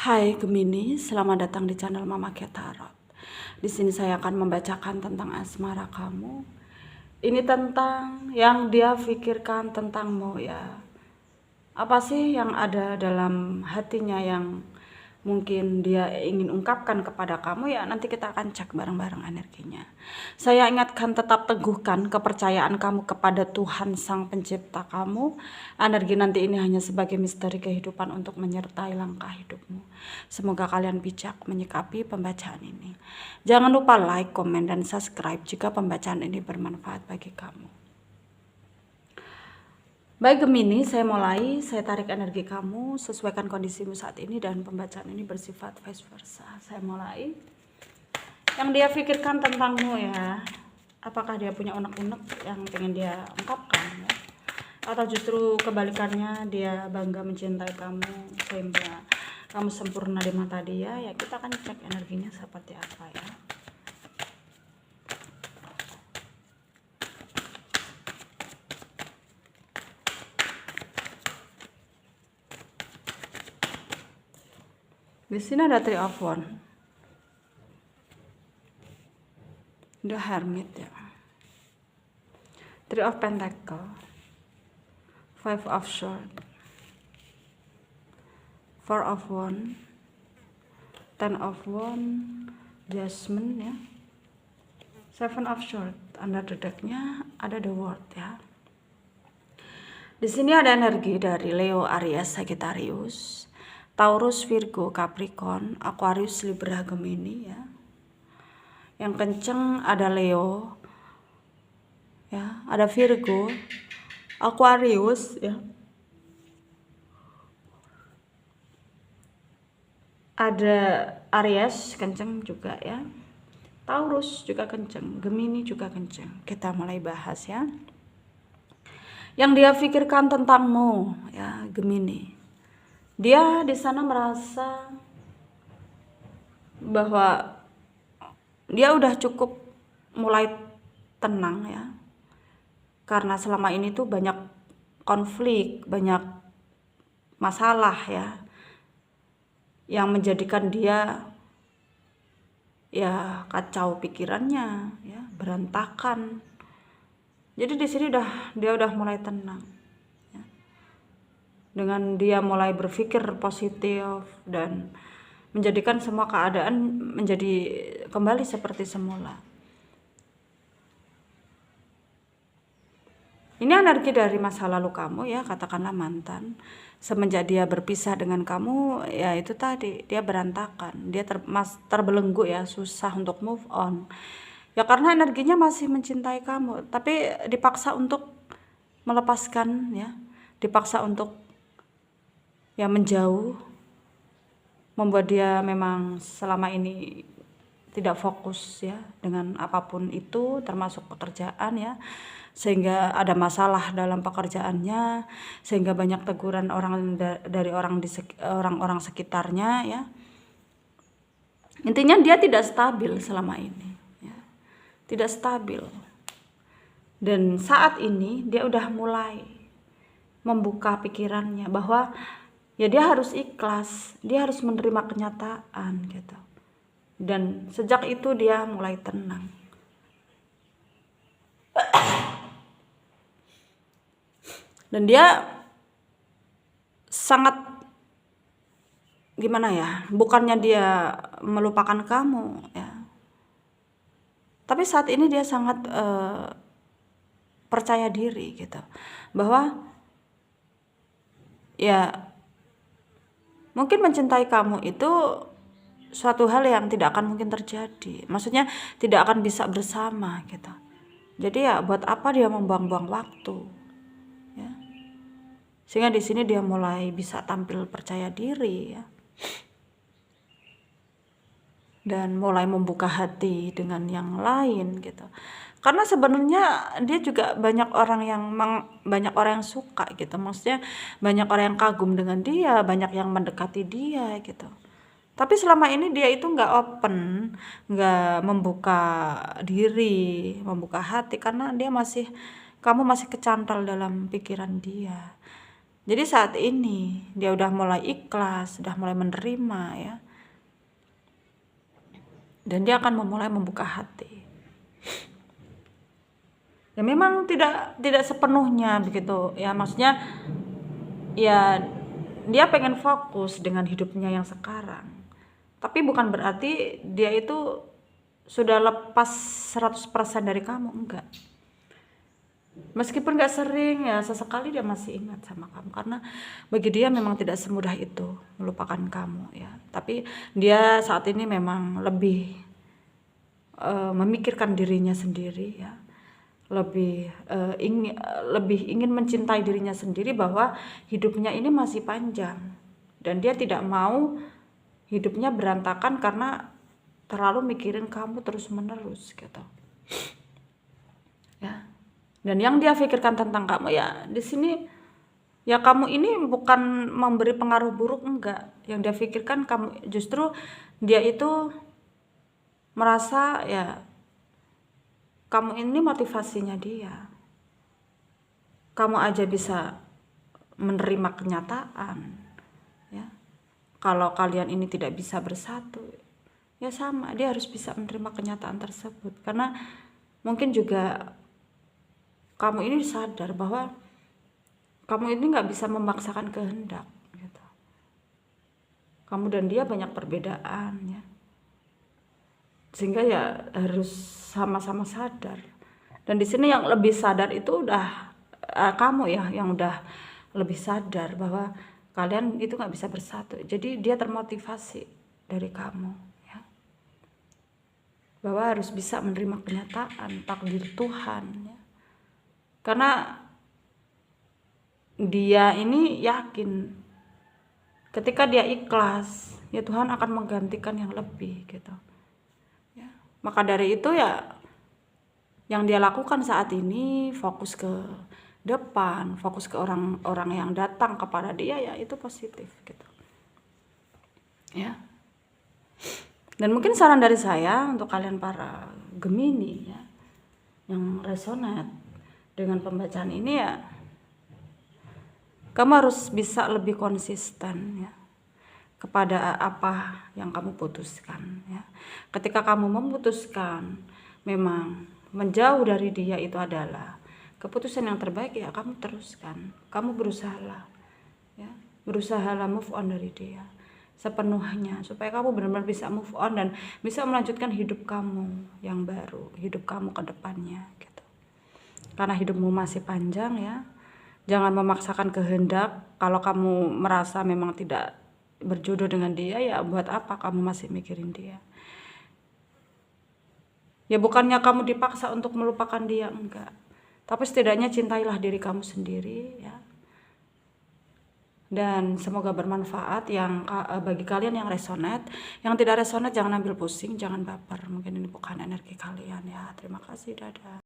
Hai Gemini, selamat datang di channel Mama Tarot. Di sini saya akan membacakan tentang asmara kamu. Ini tentang yang dia pikirkan tentangmu ya. Apa sih yang ada dalam hatinya yang mungkin dia ingin ungkapkan kepada kamu ya, nanti kita akan cek bareng-bareng energinya. Saya ingatkan, tetap teguhkan kepercayaan kamu kepada Tuhan Sang Pencipta kamu. Energi nanti ini hanya sebagai misteri kehidupan untuk menyertai langkah hidupmu. Semoga kalian bijak menyikapi pembacaan ini. Jangan lupa like, komen, dan subscribe jika pembacaan ini bermanfaat bagi kamu. Baik Gemini, saya mulai. Saya tarik energi kamu, sesuaikan kondisimu saat ini, dan pembacaan ini bersifat vice versa. Saya mulai. Yang dia pikirkan tentangmu ya, apakah dia punya unek-unek yang pengen dia ungkapkan ya? Atau justru kebalikannya, dia bangga mencintai kamu sehingga kamu sempurna di mata dia ya. Kita akan cek energinya seperti apa ya. Di sini ada Three of Wands, The Hermit ya, Three of Pentacles, Five of Swords, Four of Wands, Ten of Wands, Jasmine ya, Seven of Swords. Under the deck-nya ada The World ya. Di sini ada energi dari Leo, Aries, Sagittarius, Taurus, Virgo, Capricorn, Aquarius, Libra, Gemini ya. Yang kenceng ada Leo ya, ada Virgo, Aquarius ya, ada Aries kenceng juga ya, Taurus juga kenceng, Gemini juga kenceng. Kita mulai bahas ya. Yang dia pikirkan tentangmu ya Gemini. Dia di sana merasa bahwa dia udah cukup mulai tenang ya. Karena selama ini tuh banyak konflik, banyak masalah ya, yang menjadikan dia ya kacau pikirannya ya, berantakan. Jadi di sini dia udah mulai tenang. Dengan dia mulai berpikir positif dan menjadikan semua keadaan menjadi kembali seperti semula. Ini energi dari masa lalu kamu ya, katakanlah mantan. Semenjak dia berpisah dengan kamu ya, itu tadi dia berantakan, dia terbelenggu ya, susah untuk move on. Ya karena energinya masih mencintai kamu, tapi dipaksa untuk melepaskan ya, dipaksa untuk ya menjauh, membuat dia memang selama ini tidak fokus ya dengan apapun itu, termasuk pekerjaan ya, sehingga ada masalah dalam pekerjaannya, sehingga banyak teguran dari orang-orang sekitarnya ya. Intinya dia tidak stabil selama ini ya, tidak stabil. Dan saat ini dia udah mulai membuka pikirannya bahwa ya dia harus ikhlas, dia harus menerima kenyataan gitu. Dan sejak itu dia mulai tenang. Dan dia sangat gimana ya, bukannya dia melupakan kamu ya, tapi saat ini dia sangat percaya diri gitu, bahwa ya mungkin mencintai kamu itu suatu hal yang tidak akan mungkin terjadi. Maksudnya tidak akan bisa bersama gitu. Jadi ya buat apa dia membuang-buang waktu ya. Sehingga di sini dia mulai bisa tampil percaya diri ya. Dan mulai membuka hati dengan yang lain gitu. Karena sebenarnya dia juga banyak orang yang suka gitu. Maksudnya banyak orang yang kagum dengan dia, banyak yang mendekati dia gitu. Tapi selama ini dia itu nggak open, nggak membuka diri, membuka hati, karena kamu masih kecantol dalam pikiran dia. Jadi saat ini dia udah mulai ikhlas, udah mulai menerima ya. Dan dia akan memulai membuka hati. Ya memang tidak sepenuhnya begitu ya, maksudnya ya dia pengen fokus dengan hidupnya yang sekarang. Tapi bukan berarti dia itu sudah lepas 100% dari kamu, enggak. Meskipun gak sering ya, sesekali dia masih ingat sama kamu, karena bagi dia memang tidak semudah itu melupakan kamu ya. Tapi dia saat ini memang lebih memikirkan dirinya sendiri ya, lebih ingin mencintai dirinya sendiri, bahwa hidupnya ini masih panjang dan dia tidak mau hidupnya berantakan karena terlalu mikirin kamu terus menerus gitu ya. Dan yang dia pikirkan tentang kamu ya di sini ya, kamu ini bukan memberi pengaruh buruk, enggak. Yang dia pikirkan kamu, justru dia itu merasa ya kamu ini motivasinya dia. Kamu aja bisa menerima kenyataan ya. Kalau kalian ini tidak bisa bersatu, ya sama, dia harus bisa menerima kenyataan tersebut. Karena mungkin juga kamu ini sadar bahwa kamu ini nggak bisa memaksakan kehendak gitu. Kamu dan dia banyak perbedaan ya, sehingga ya harus sama-sama sadar. Dan di sini yang lebih sadar itu udah kamu ya, yang udah lebih sadar bahwa kalian itu nggak bisa bersatu. Jadi dia termotivasi dari kamu ya, bahwa harus bisa menerima kenyataan takdir Tuhan ya. Karena dia ini yakin ketika dia ikhlas ya Tuhan akan menggantikan yang lebih gitu ya. Maka dari itu ya yang dia lakukan saat ini fokus ke depan, fokus ke orang-orang yang datang kepada dia ya, itu positif gitu ya. Dan mungkin saran dari saya untuk kalian para Gemini ya, yang resonate dengan pembacaan ini ya, kamu harus bisa lebih konsisten ya kepada apa yang kamu putuskan ya. Ketika kamu memutuskan memang menjauh dari dia itu adalah keputusan yang terbaik ya, kamu teruskan. Kamu berusahalah ya, berusahalah move on dari dia sepenuhnya, supaya kamu benar-benar bisa move on dan bisa melanjutkan hidup kamu yang baru, hidup kamu ke depannya gitu. Karena hidupmu masih panjang ya. Jangan memaksakan kehendak. Kalau kamu merasa memang tidak berjodoh dengan dia ya, buat apa kamu masih mikirin dia? Ya bukannya kamu dipaksa untuk melupakan dia, enggak. Tapi setidaknya cintailah diri kamu sendiri ya. Dan semoga bermanfaat yang bagi kalian yang resonate. Yang tidak resonate jangan ambil pusing, jangan baper. Mungkin ini bukan energi kalian ya. Terima kasih, dadah.